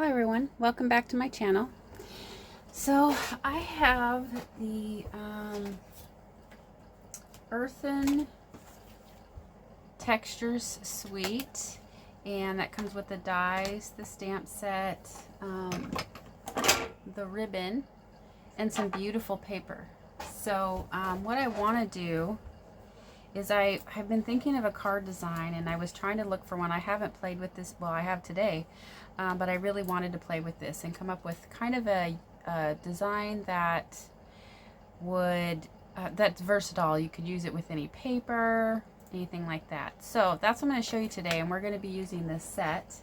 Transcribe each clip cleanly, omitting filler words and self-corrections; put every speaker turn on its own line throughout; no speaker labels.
Hello everyone, welcome back to my channel. So I have the Earthen Textures Suite, and that comes with the dies, the stamp set, the ribbon, and some beautiful paper. So what I want to do is I've been thinking of a card design, and I was trying to look for one. I haven't played with this, well, I have today, but I really wanted to play with this and come up with kind of a design that would that's versatile. You could use it with any paper, anything like that. So that's what I'm going to show you today, and we're going to be using this set.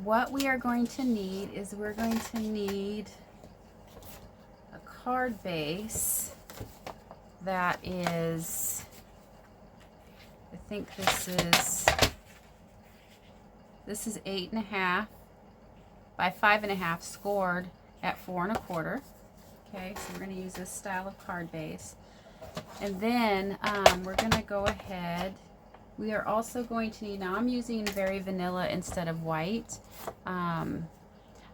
What we are going to need is we're going to need a card base that is, I think this is 8.5 by 5.5 scored at 4 1/4. Okay, so we're going to use this style of card base, and then we're going to go ahead. We are also going to need, now I'm using very vanilla instead of white.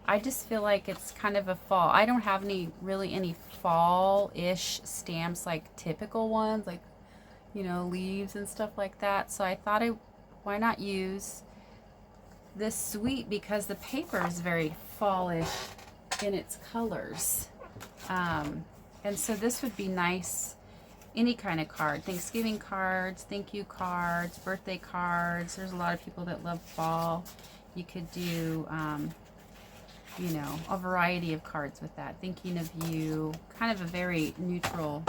I just feel like it's kind of a fall. I don't have any fall-ish stamps like typical ones, like, you know, leaves and stuff like that. So I thought, why not use this suite, because the paper is very fallish in its colors. And so this would be nice, any kind of card, Thanksgiving cards, thank you cards, birthday cards. There's a lot of people that love fall. You could do, you know, a variety of cards with that. Thinking of you, kind of a very neutral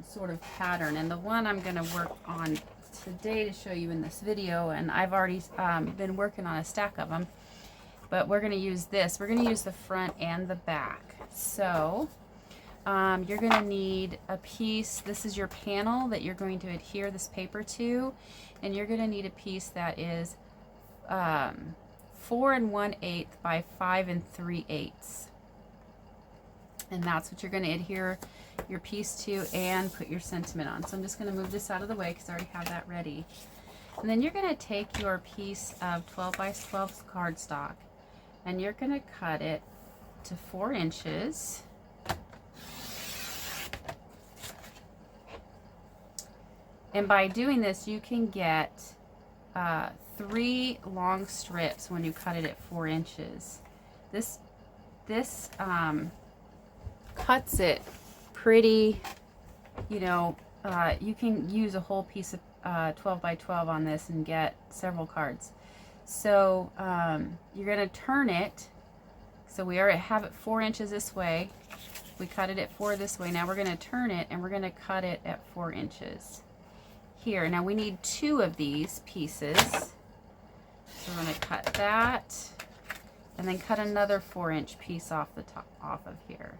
sort of pattern. And the one I'm going to work on today to show you in this video, and I've already been working on a stack of them, but we're going to use this. We're going to use the front and the back. So you're going to need a piece. This is your panel that you're going to adhere this paper to, and you're going to need a piece that is 4 1/8 by 5 3/8, and that's what you're going to adhere your piece to and put your sentiment on. So I'm just going to move this out of the way because I already have that ready. And then you're going to take your piece of 12 by 12 cardstock, and you're going to cut it to 4 inches. And by doing this, you can get 3 long strips when you cut it at 4 inches. This cuts it pretty, you know, you can use a whole piece of 12 by 12 on this and get several cards. So you're going to turn it. So we already have it 4 inches this way. We cut it at 4 this way. Now we're going to turn it, and we're going to cut it at 4 inches. Here, now we need 2 of these pieces. So we're going to cut that, and then cut another 4-inch piece off the top, off of here.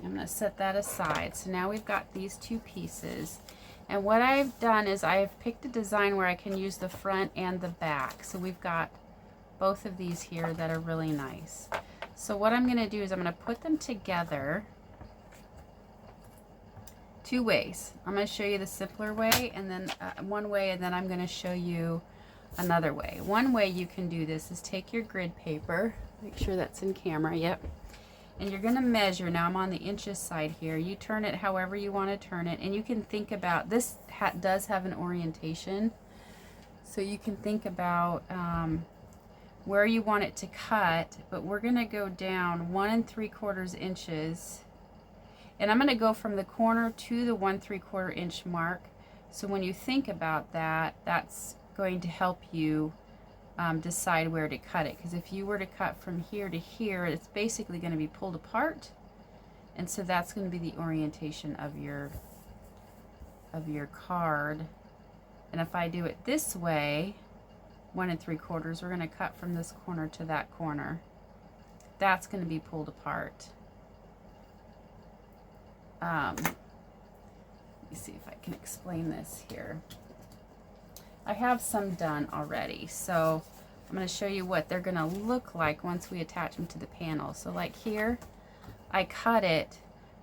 I'm going to set that aside. So now we've got these 2 pieces. And what I've done is I've picked a design where I can use the front and the back. So we've got both of these here that are really nice. So what I'm going to do is I'm going to put them together 2 ways. I'm going to show you the simpler way, and then one way, and then I'm going to show you another way. One way you can do this is take your grid paper, make sure that's in camera, yep, and you're going to measure. Now I'm on the inches side here. You turn it however you want to turn it, and you can think about, this does have an orientation, so you can think about where you want it to cut, but we're going to go down 1 3/4 inches. And I'm going to go from the corner to the 1 3/4 inch mark. So when you think about that, that's going to help you decide where to cut it. Because if you were to cut from here to here, it's basically going to be pulled apart. And so that's going to be the orientation of your card. And if I do it this way, 1 3/4, we're going to cut from this corner to that corner. That's going to be pulled apart. Let me see if I can explain this here. I have some done already, so I'm going to show you what they're going to look like once we attach them to the panel. So like here, I cut it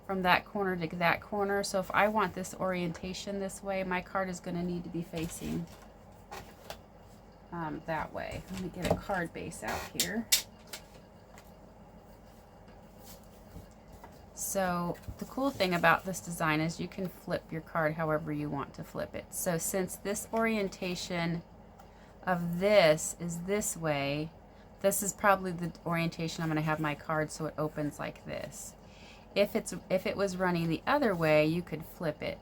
from that corner to that corner. So if I want this orientation this way, my card is going to need to be facing that way. Let me get a card base out here. So the cool thing about this design is you can flip your card however you want to flip it. So since this orientation of this is this way, this is probably the orientation I'm going to have my card, so it opens like this. If it was running the other way, you could flip it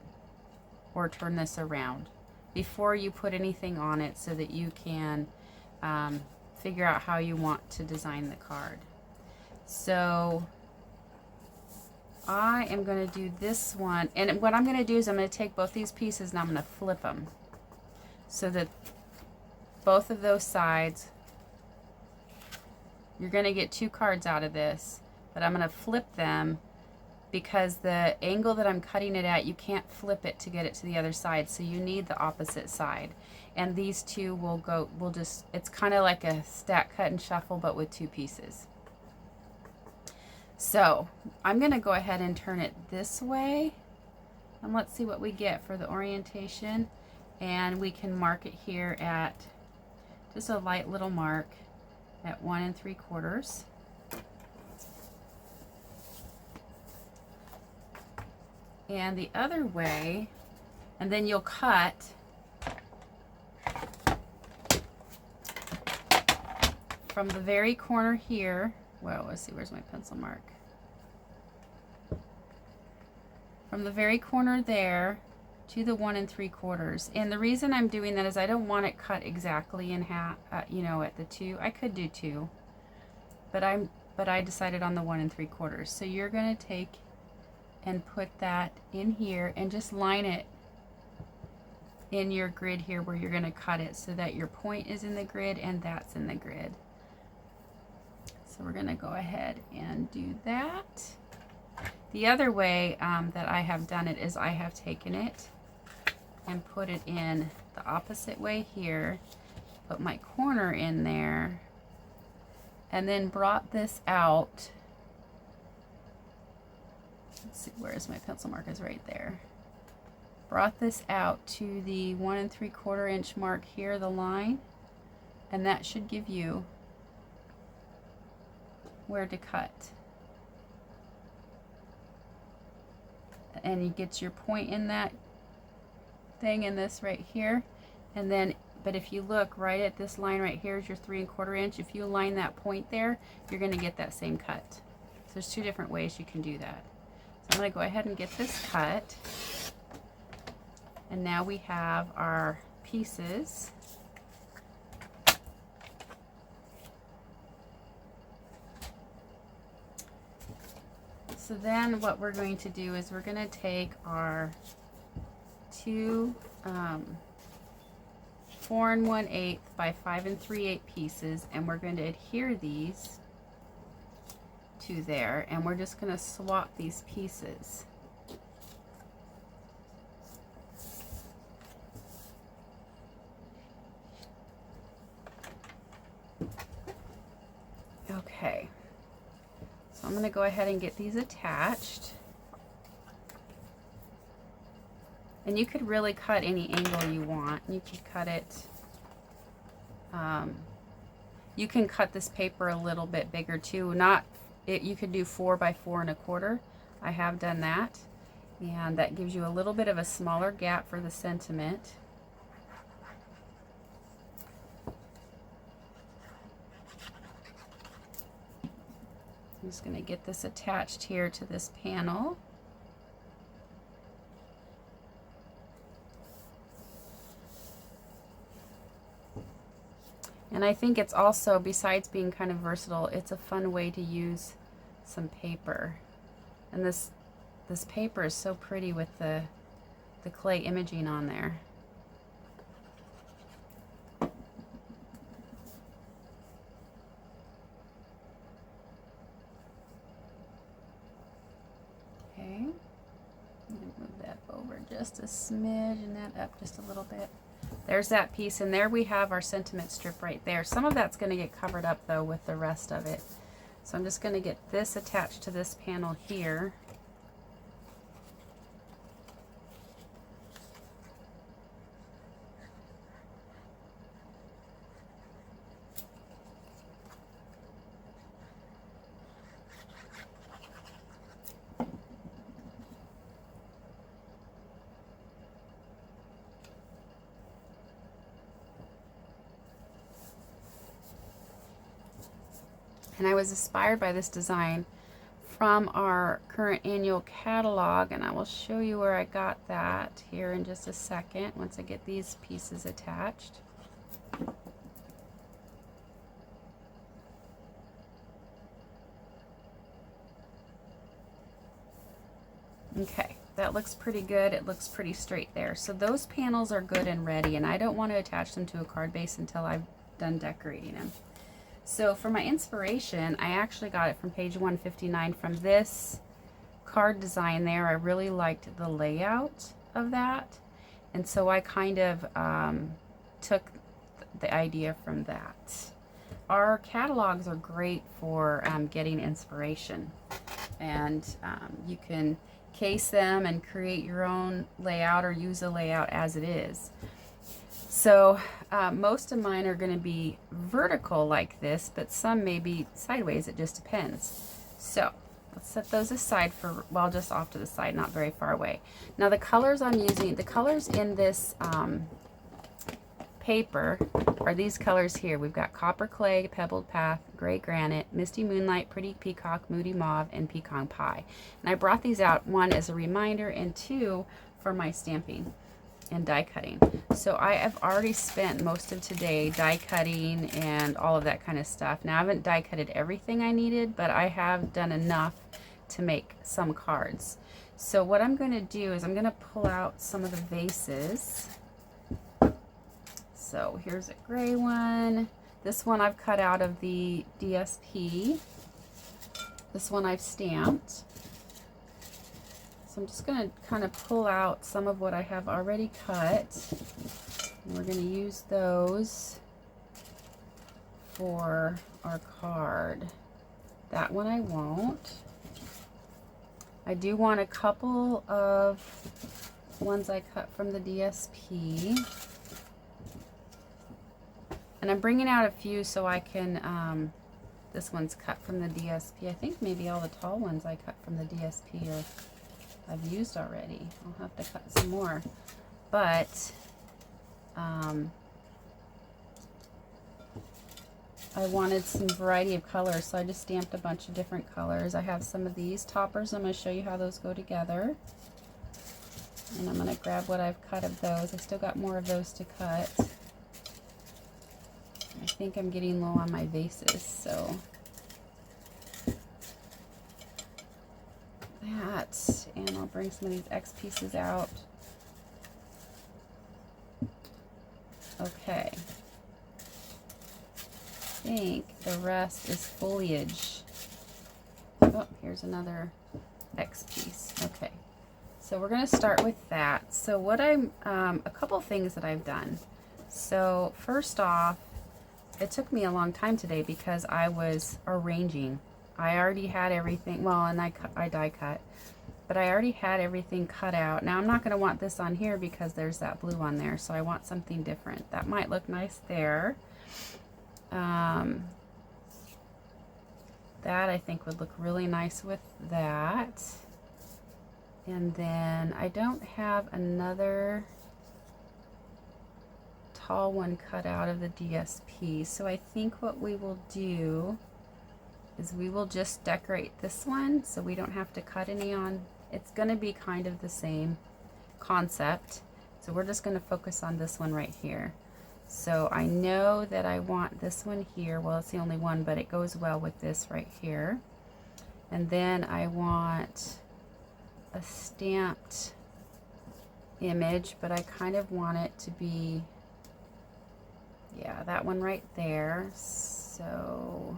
or turn this around before you put anything on it, so that you can figure out how you want to design the card. So I am going to do this one, and what I'm going to do is I'm going to take both these pieces and I'm going to flip them so that both of those sides, you're going to get two cards out of this, but I'm going to flip them because the angle that I'm cutting it at, you can't flip it to get it to the other side, so you need the opposite side. And these two will just, it's kind of like a stack, cut, and shuffle, but with two pieces. So I'm going to go ahead and turn it this way, and let's see what we get for the orientation. And we can mark it here at just a light little mark at 1 3/4. And the other way, and then you'll cut from the very corner here. Well, let's see, where's my pencil mark? From the very corner there to the 1 3/4. And the reason I'm doing that is I don't want it cut exactly in half, you know, at the 2. I could do 2, but I decided on the 1 3/4. So you're going to take and put that in here and just line it in your grid here where you're going to cut it, so that your point is in the grid and that's in the grid. So we're going to go ahead and do that. The other way that I have done it is I have taken it and put it in the opposite way here, put my corner in there, and then brought this out. Let's see, where is my pencil mark? Is right there. Brought this out to the 1 3/4 inch mark here, the line, and that should give you where to cut. And you get your point in that thing in this right here. And then, but if you look right at this line right here is your 3 1/4 inch. If you line that point there, you're going to get that same cut. So there's two different ways you can do that. So I'm going to go ahead and get this cut. And now we have our pieces. So then what we're going to do is we're going to take our two 4 1/8 by 5 3/8 pieces, and we're going to adhere these to there, and we're just going to swap these pieces. Okay. So I'm going to go ahead and get these attached. And you could really cut any angle you want. You could cut it, you can cut this paper a little bit bigger too. You could do 4 by 4 1/4. I have done that. And that gives you a little bit of a smaller gap for the sentiment. I'm just going to get this attached here to this panel. And I think it's also, besides being kind of versatile, it's a fun way to use some paper. And this paper is so pretty with the clay imaging on there. Okay, I'm going to move that over just a smidge and that up just a little bit. There's that piece, and there we have our sentiment strip right there. Some of that's going to get covered up though with the rest of it. So I'm just going to get this attached to this panel here. And I was inspired by this design from our current annual catalog, and I will show you where I got that here in just a second once I get these pieces attached. Okay, that looks pretty good. It looks pretty straight there. So those panels are good and ready, and I don't want to attach them to a card base until I've done decorating them. So for my inspiration, I actually got it from page 159 from this card design there. I really liked the layout of that, and so I kind of took the idea from that. Our catalogs are great for getting inspiration, and you can case them and create your own layout or use a layout as it is. So most of mine are going to be vertical like this, but some may be sideways. It just depends. So let's set those aside for, well, just off to the side, not very far away. Now the colors I'm using, the colors in this paper are these colors here. We've got Copper Clay, Pebbled Path, Gray Granite, Misty Moonlight, Pretty Peacock, Moody Mauve, and Pecan Pie. And I brought these out, one as a reminder and two for my stamping and die cutting. So I have already spent most of today die cutting and all of that kind of stuff. Now I haven't die cutted everything I needed, but I have done enough to make some cards. So what I'm going to do is I'm going to pull out some of the vases. So here's a gray one. This one I've cut out of the DSP. This one I've stamped. So I'm just going to kind of pull out some of what I have already cut. And we're going to use those for our card. That one I won't. I do want a couple of ones I cut from the DSP. And I'm bringing out a few so I can, this one's cut from the DSP. I think maybe all the tall ones I cut from the DSP are I've used already. I'll have to cut some more, but I wanted some variety of colors, so I just stamped a bunch of different colors. I have some of these toppers. I'm going to show you how those go together, and I'm going to grab what I've cut of those. I still got more of those to cut. I think I'm getting low on my vases, so that, and I'll bring some of these X pieces out. Okay. I think the rest is foliage. Oh, here's another X piece. Okay. So we're going to start with that. So what I'm, a couple things that I've done. So first off, it took me a long time today because I was arranging. I already had everything, well, and I die cut, but I already had everything cut out. Now I'm not going to want this on here because there's that blue on there, so I want something different. That might look nice there. That I think would look really nice with that. And then I don't have another tall one cut out of the DSP, so I think what we will do is we will just decorate this one so we don't have to cut any on. It's going to be kind of the same concept, so we're just going to focus on this one right here. So I know that I want this one here. Well, it's the only one, but it goes well with this right here. And then I want a stamped image, but I kind of want it to be, yeah, that one right there. So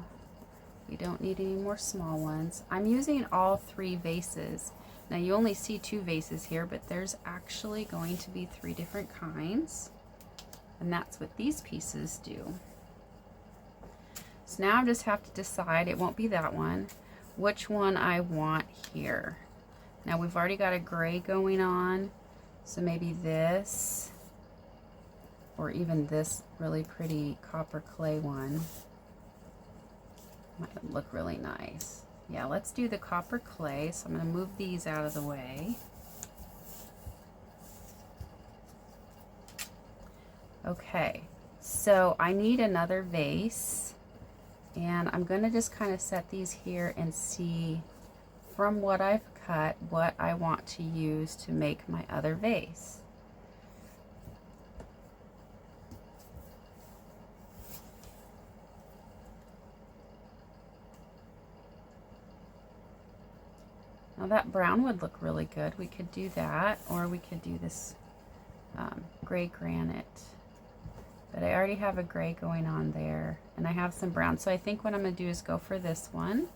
we don't need any more small ones. I'm using all three vases. Now you only see two vases here, but there's actually going to be 3 different kinds. And that's what these pieces do. So now I just have to decide, it won't be that one, which one I want here. Now we've already got a gray going on, so maybe this, or even this really pretty copper clay one. Might look really nice. Yeah, let's do the copper clay. So I'm going to move these out of the way. Okay, so I need another vase, And I'm going to just kind of set these here and see from what I've cut what I want to use to make my other vase. Now that brown would look really good. We could do that, or we could do this gray granite. But I already have a gray going on there, and I have some brown. So I think what I'm going to do is go for this one.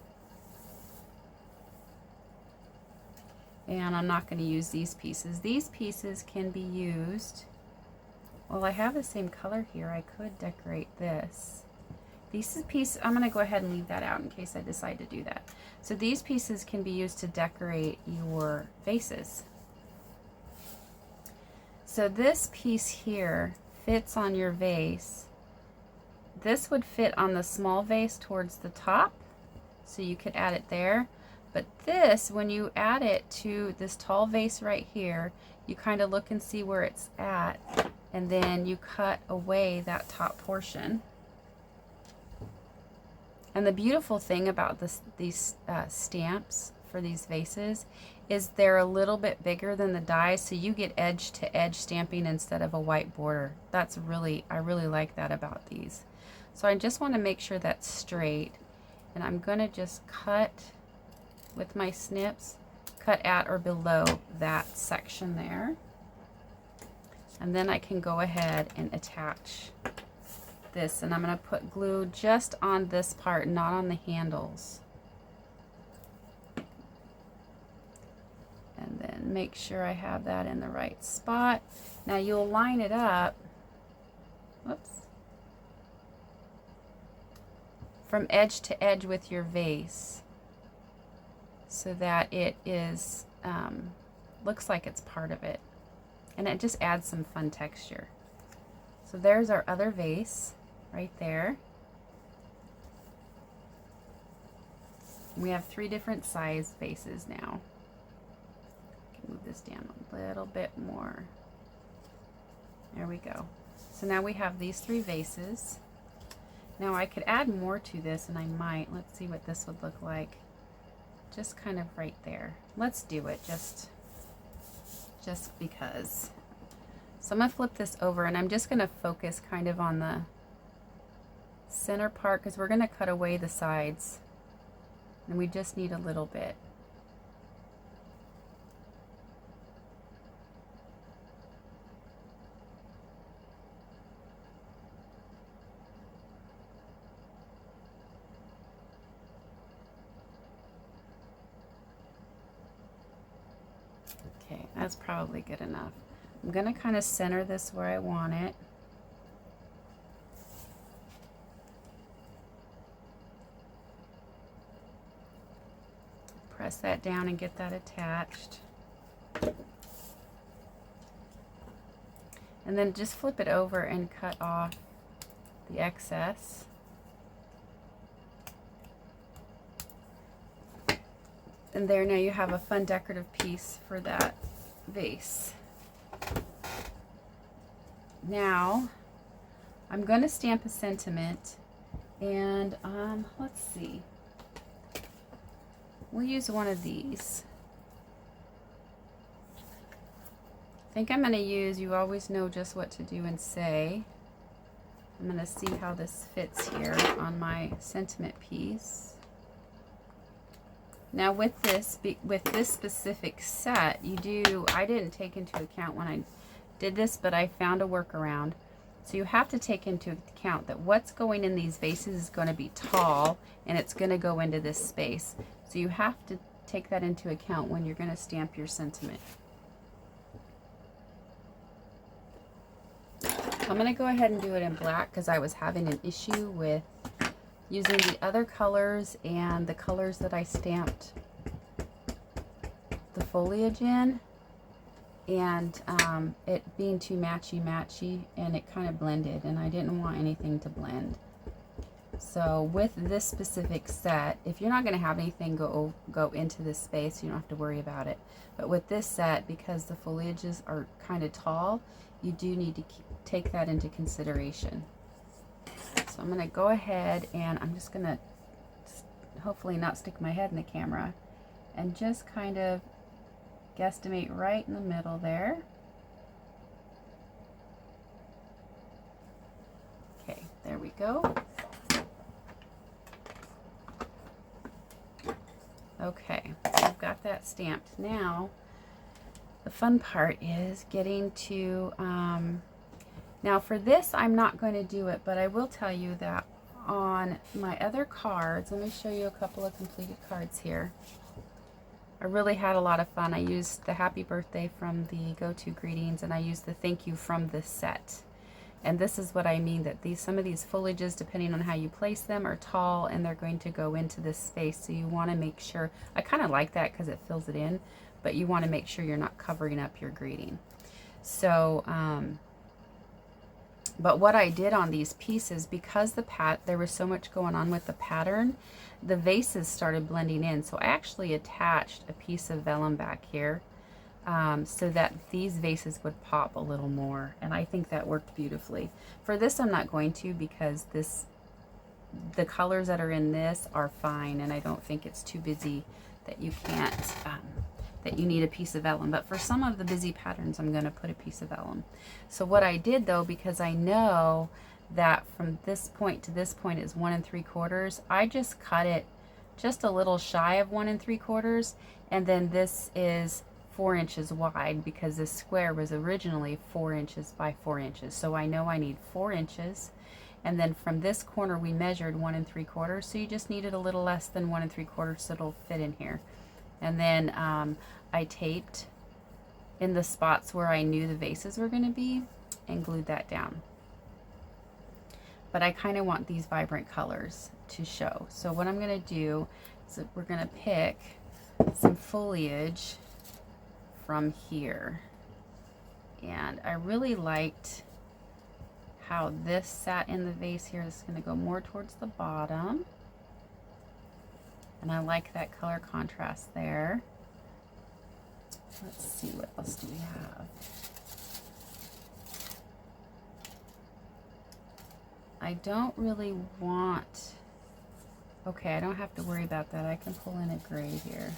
And I'm not going to use these pieces. These pieces can be used, well, I have the same color here. I could decorate this. These pieces, I'm going to go ahead and leave that out in case I decide to do that. So these pieces can be used to decorate your vases. So this piece here fits on your vase. This would fit on the small vase towards the top, so you could add it there. But this, when you add it to this tall vase right here, you kind of look and see where it's at, and then you cut away that top portion. And the beautiful thing about these stamps for these vases is they're a little bit bigger than the dies, so you get edge to edge stamping instead of a white border. That's really, I really like that about these. So I just want to make sure that's straight, and I'm going to just cut with my snips, cut at or below that section there. And then I can go ahead and attach this, and I'm going to put glue just on this part, not on the handles. And then make sure I have that in the right spot. Now you'll line it up, whoops, from edge to edge with your vase, so that it is looks like it's part of it, and it just adds some fun texture. So there's our other vase right there. We have 3 different size vases now. Move this down a little bit more. There we go. So now we have these 3 vases. Now I could add more to this, and I might. Let's see what this would look like. Just kind of right there. Let's do it just because. So I'm going to flip this over, and I'm just going to focus kind of on the center part, because we're going to cut away the sides, and we just need a little bit. Okay, that's probably good enough. I'm going to kind of center this where I want it. Press that down and get that attached. And then just flip it over and cut off the excess. And there, now you have a fun decorative piece for that vase. Now, I'm going to stamp a sentiment, and let's see. We'll use one of these. I think I'm going to use, you always know just what to do and say. I'm going to see how this fits here on my sentiment piece. Now with this specific set, I didn't take into account when I did this, but I found a workaround. So you have to take into account that what's going in these vases is going to be tall, and it's going to go into this space. So you have to take that into account when you're going to stamp your sentiment. I'm going to go ahead and do it in black because I was having an issue with using the other colors and the colors that I stamped the foliage in, and it being too matchy, and it kind of blended, and I didn't want anything to blend. So with this specific set, if you're not going to have anything go into this space, you don't have to worry about it. But with this set, because the foliages are kind of tall, you do need to take that into consideration. So So I'm going to go ahead and I'm just going to hopefully not stick my head in the camera and just kind of guesstimate right in the middle there. Okay, there we go. Okay, I've got that stamped. Now, the fun part is getting to, now for this I'm not going to do it, but I will tell you that on my other cards, let me show you a couple of completed cards here. I really had a lot of fun. I used the happy birthday from the go-to greetings, and I used the thank you from this set. And this is what I mean, that some of these foliages, depending on how you place them, are tall and they're going to go into this space. So you want to make sure, I kind of like that because it fills it in, but you want to make sure you're not covering up your greeting. So, but what I did on these pieces, because there was so much going on with the pattern, the vases started blending in. So I actually attached a piece of vellum back here. So that these vases would pop a little more, and I think that worked beautifully. For this I'm not going to, because the colors that are in this are fine, and I don't think it's too busy that you can't, that you need a piece of vellum. But for some of the busy patterns I'm going to put a piece of vellum. So what I did though, because I know that from this point to this point is 1 3/4, I just cut it just a little shy of 1 3/4, and then this is 4 inches wide, because this square was originally 4 inches by 4 inches. So I know I need 4 inches. And then from this corner we measured 1 3/4. So you just needed a little less than 1 3/4, so it'll fit in here. And then I taped in the spots where I knew the vases were going to be and glued that down. But I kind of want these vibrant colors to show. So what I'm going to do is we're going to pick some foliage from here, and I really liked how this sat in the vase here. This is going to go more towards the bottom, and I like that color contrast there. Let's see, what else do we have? I don't really want, okay, I don't have to worry about that. I can pull in a gray here.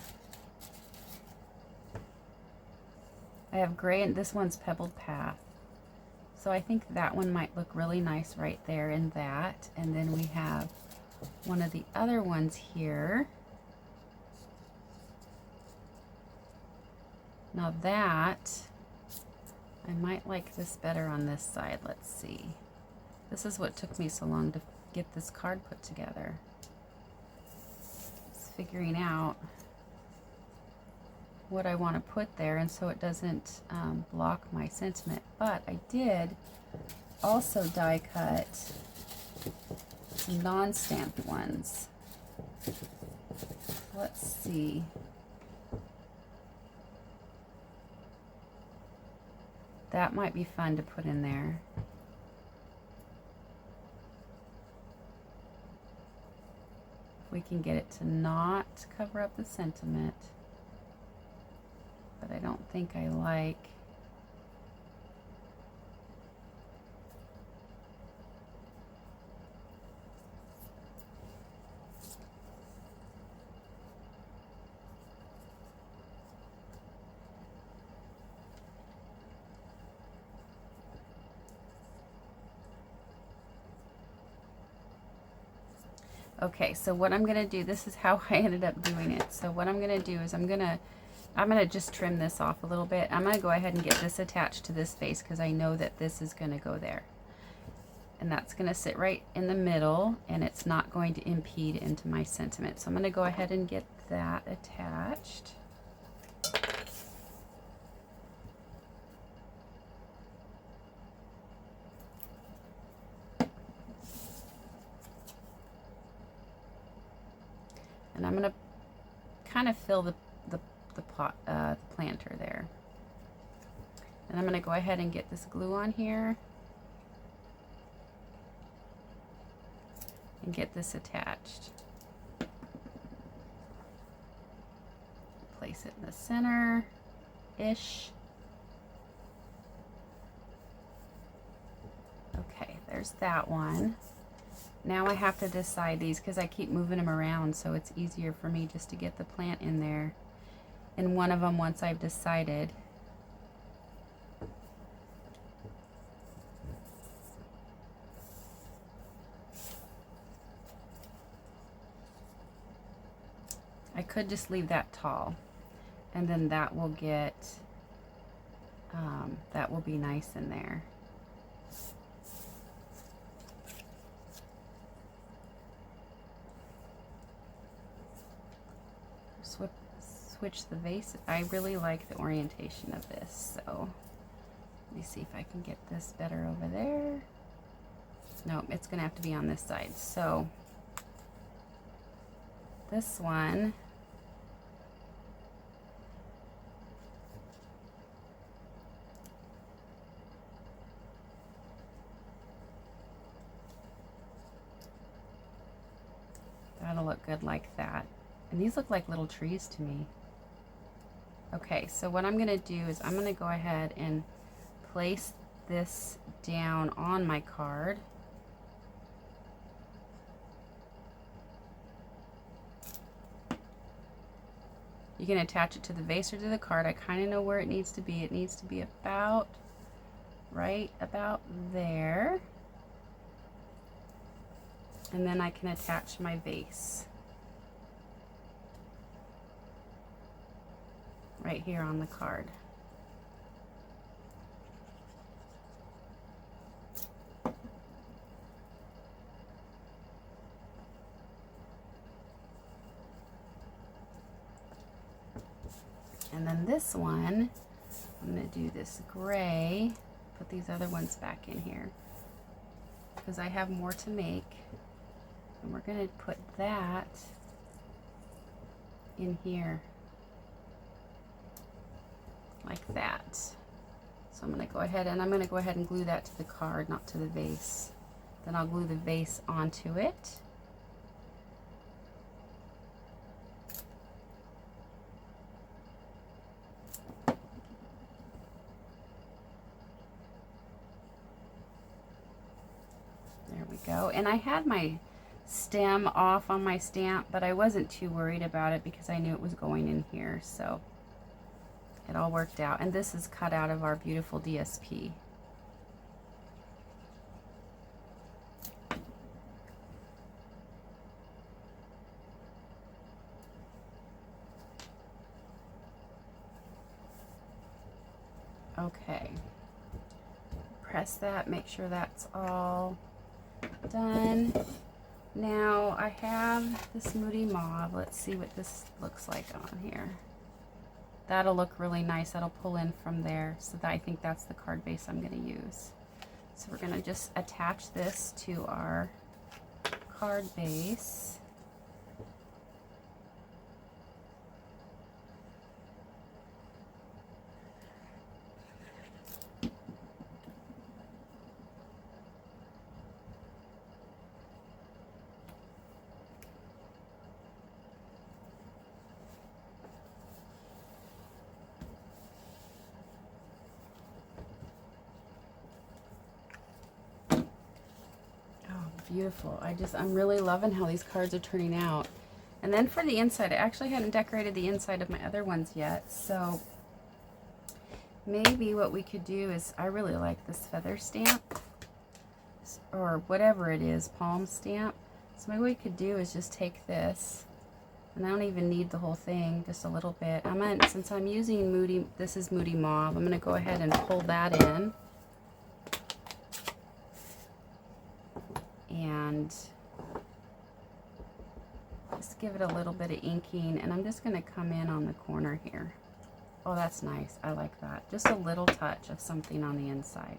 I have gray, and this one's Pebbled Path. So I think that one might look really nice right there in that. And then we have one of the other ones here. Now that, I might like this better on this side. Let's see. This is what took me so long to get this card put together. It's figuring out what I want to put there, and so it doesn't block my sentiment. But I did also die cut some non-stamped ones. Let's see. That might be fun to put in there. If we can get it to not cover up the sentiment. But I don't think I like. Okay, so what I'm gonna do, this is how I ended up doing it. So what I'm gonna do is I'm gonna just trim this off a little bit. I'm gonna go ahead and get this attached to this face, because I know that this is gonna go there. And that's gonna sit right in the middle, and it's not going to impede into my sentiment. So I'm gonna go ahead and get that attached. And I'm gonna kind of fill the planter there. And I'm gonna go ahead and get this glue on here and get this attached. Place it in the center-ish. Okay, there's that one. Now I have to decide these because I keep moving them around, so it's easier for me just to get the plant in there. And one of them, once I've decided. I could just leave that tall, and then that will get, that will be nice in there. Switch the vase. I really like the orientation of this, so let me see if I can get this better over there. No, it's gonna have to be on this side. So this one, that'll look good like that. And these look like little trees to me. Okay, so what I'm going to do is I'm going to go ahead and place this down on my card. You can attach it to the vase or to the card. I kind of know where it needs to be. It needs to be about, right about there. And then I can attach my vase right here on the card. And then this one, I'm going to do this gray, put these other ones back in here because I have more to make. And we're going to put that in here. Like that. So I'm going to go ahead and glue that to the card, not to the vase. Then I'll glue the vase onto it. There we go. And I had my stem off on my stamp, but I wasn't too worried about it because I knew it was going in here. So it all worked out. And this is cut out of our beautiful DSP. Okay. Press that, make sure that's all done. Now I have this Moody Mauve. Let's see what this looks like on here. That'll look really nice. That'll pull in from there. So that, I think that's the card base I'm going to use. So we're going to just attach this to our card base. Beautiful. I'm really loving how these cards are turning out. And then for the inside, I actually hadn't decorated the inside of my other ones yet, so maybe what we could do is, I really like this feather stamp, or whatever it is, palm stamp. So maybe what we could do is just take this, and I don't even need the whole thing, just a little bit. Since I'm using this is Moody Mauve, I'm going to go ahead and pull that in. And just give it a little bit of inking, and I'm just going to come in on the corner here. Oh, that's nice. I like that. Just a little touch of something on the inside.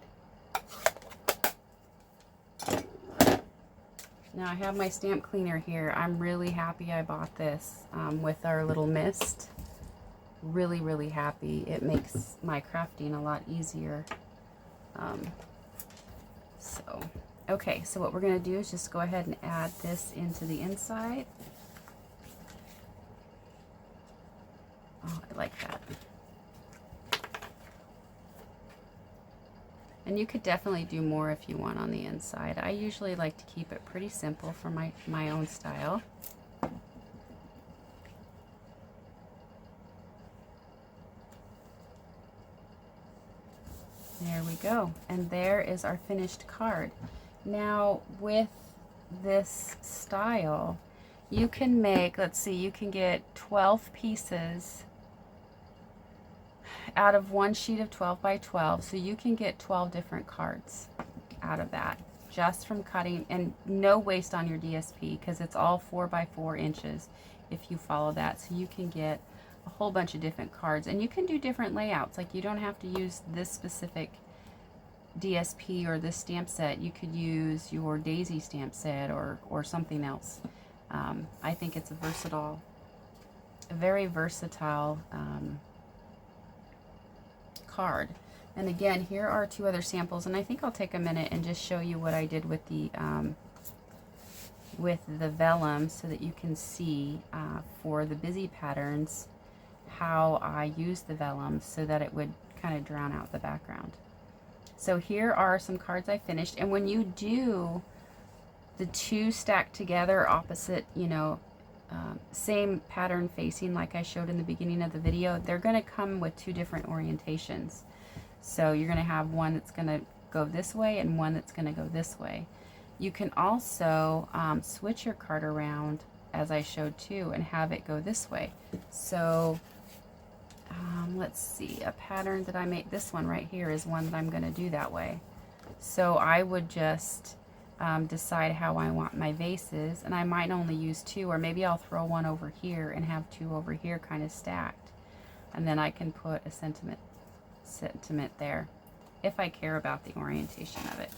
Now I have my stamp cleaner here. I'm really happy I bought this with our little mist. Really, really happy. It makes my crafting a lot easier. Okay, so what we're going to do is just go ahead and add this into the inside. Oh, I like that. And you could definitely do more if you want on the inside. I usually like to keep it pretty simple for my own style. There we go. And there is our finished card. Now with this style, you can make, let's see, you can get 12 pieces out of one sheet of 12 by 12. So you can get 12 different cards out of that just from cutting, and no waste on your DSP because it's all 4 by 4 inches if you follow that. So you can get a whole bunch of different cards, and you can do different layouts. Like you don't have to use this specific DSP or this stamp set. You could use your Daisy stamp set or something else. I think it's a very versatile card. And again, here are 2 other samples, and I think I'll take a minute and just show you what I did with the vellum so that you can see for the busy patterns how I use the vellum so that it would kind of drown out the background. So here are some cards I finished, and when you do the 2 stacked together opposite, you know, same pattern facing like I showed in the beginning of the video, they're going to come with 2 different orientations. So you're going to have one that's going to go this way and one that's going to go this way. You can also switch your card around, as I showed too, and have it go this way. So let's see, a pattern that I made, this one right here is one that I'm going to do that way. So I would just decide how I want my vases, and I might only use 2, or maybe I'll throw one over here and have 2 over here kind of stacked, and then I can put a sentiment there if I care about the orientation of it.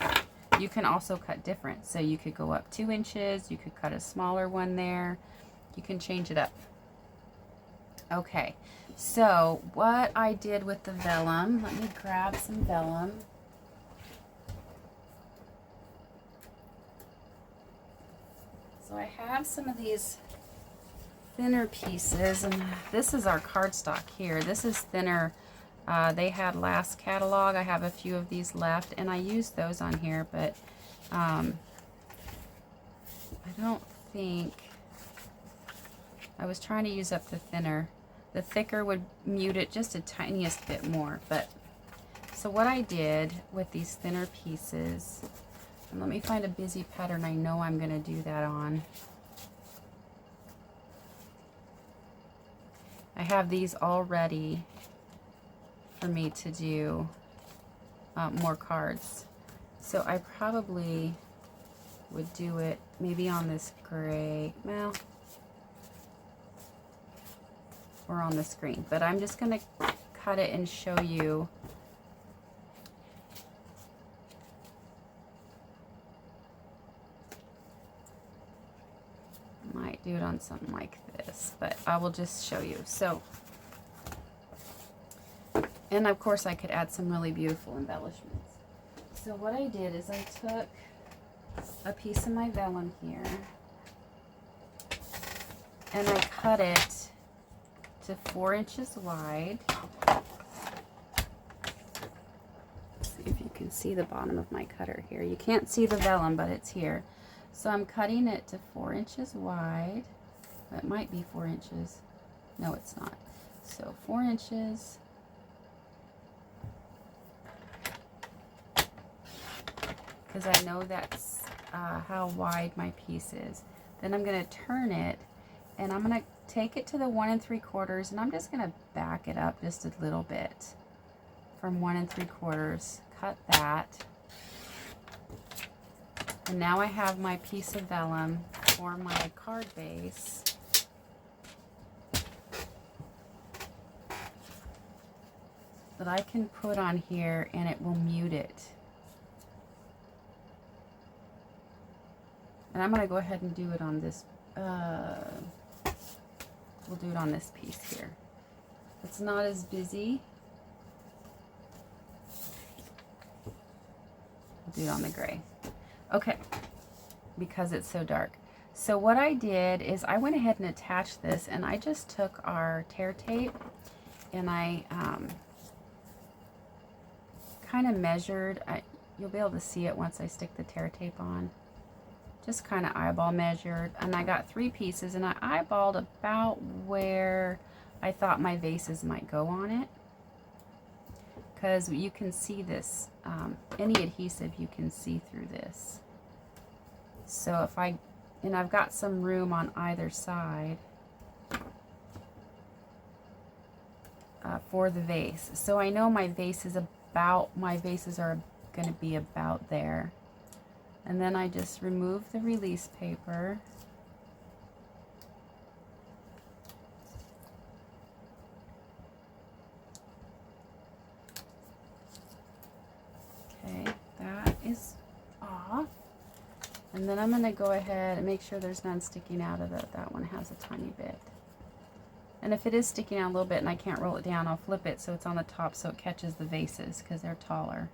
You can also cut different, so you could go up 2 inches, you could cut a smaller one there, you can change it up. Okay, so what I did with the vellum, let me grab some vellum. So I have some of these thinner pieces, and this is our cardstock here. This is thinner. They had last catalog. I have a few of these left, and I used those on here, but I don't think, I was trying to use up the thinner. The thicker would mute it just a tiniest bit more. But so what I did with these thinner pieces, and let me find a busy pattern I know I'm going to do that on. I have these all ready for me to do more cards. So I probably would do it maybe on this gray, well, or on this green. But I'm just going to cut it and show you. Might do it on something like this, but I will just show you. So, and of course I could add some really beautiful embellishments. So what I did is I took a piece of my vellum here and I cut it to 4 inches wide. See if you can see the bottom of my cutter here. You can't see the vellum, but it's here. So I'm cutting it to 4 inches wide. It might be 4 inches. No, it's not. So 4 inches. Because I know that's how wide my piece is. Then I'm going to turn it, and I'm going to take it to the 1 3/4, and I'm just going to back it up just a little bit from 1 3/4. Cut that. And now I have my piece of vellum for my card base. That I can put on here, and it will mute it. And I'm going to go ahead and do it on this, we'll do it on this piece here. It's not as busy. We'll do it on the gray. Okay, because it's so dark. So what I did is I went ahead and attached this, and I just took our tear tape and I kind of measured. You'll be able to see it once I stick the tear tape on. Just kind of eyeball measured, and I got 3 pieces, and I eyeballed about where I thought my vases might go on it, because you can see this, any adhesive you can see through this. So if and I've got some room on either side for the vase. So I know my vases are going to be about there. And then I just remove the release paper. Okay, that is off. And then I'm going to go ahead and make sure there's none sticking out of it. That one has a tiny bit. And if it is sticking out a little bit and I can't roll it down, I'll flip it so it's on the top so it catches the vases because they're taller.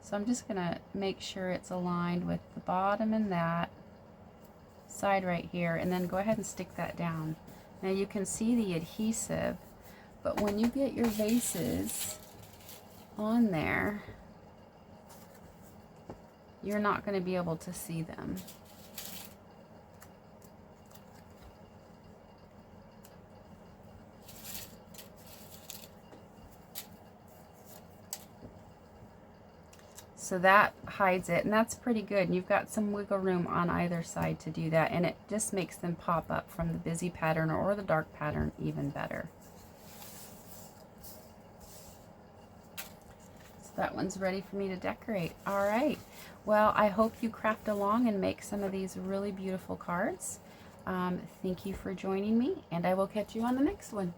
So I'm just going to make sure it's aligned with the bottom and that side right here, and then go ahead and stick that down. Now you can see the adhesive, but when you get your vases on there, you're not going to be able to see them. So that hides it, and that's pretty good. And you've got some wiggle room on either side to do that, and it just makes them pop up from the busy pattern or the dark pattern even better. So that one's ready for me to decorate. All right. Well, I hope you craft along and make some of these really beautiful cards. Thank you for joining me, and I will catch you on the next one.